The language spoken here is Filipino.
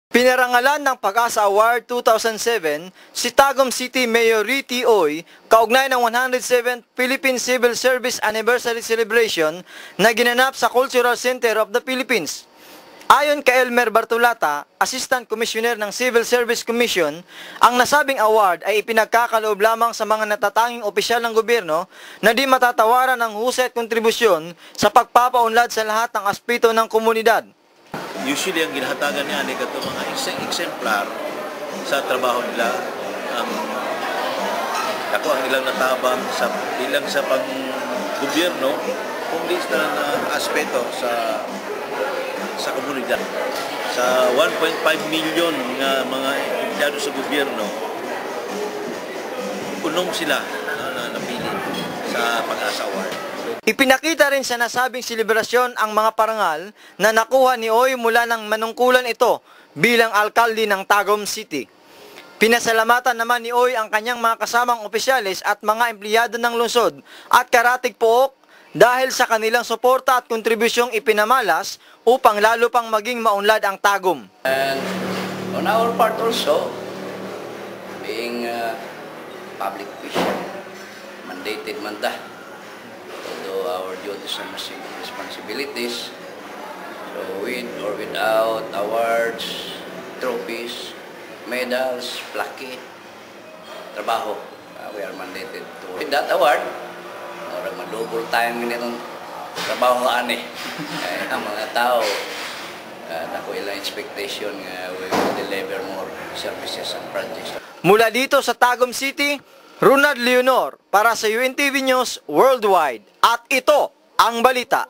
Pinarangalan ng Pag-asa Award 2007 si Tagum City Mayor Riti Oy kaugnay ng 107th Philippine Civil Service Anniversary Celebration na ginanap sa Cultural Center of the Philippines. Ayon kay Elmer Bartolata, Assistant Commissioner ng Civil Service Commission, ang nasabing award ay ipinagkakaloob lamang sa mga natatanging opisyal ng gobyerno na di matatawaran ng husay at kontribusyon sa pagpapaunlad sa lahat ng aspeto ng komunidad. Usually ang ginahatagan niya ay ito mga exemplar sa trabaho nila. Ako ang ilang natabang ilang sa pang-gobyerno, kundi sa aspeto sa komunidad. Sa 1.5 million nga mga empleyado sa gobyerno, punong sila na napili sa Pag-asa Award. Ipinakita rin sa nasabing selebrasyon ang mga parangal na nakuha ni Oy mula ng manungkulan ito bilang alkalde ng Tagum City. Pinasalamatan naman ni Oy ang kanyang mga kasamang opisyalis at mga empleyado ng lungsod at Karatig Pook dahil sa kanilang suporta at kontribusyong ipinamalas upang lalo pang maging maunlad ang Tagum. And on our part also, being public official, mandated manda, although our duties and responsibilities, so with or without awards, trophies, medals, plaque, trabaho, we are mandated to. With that award, orang madubol tayong ganitong trabaho ani. Ang mga tao, naku ilang expectation nga we will deliver more services and projects. Mula dito sa Tagum City, Ronald Leonor para sa UNTV News Worldwide. At ito ang balita.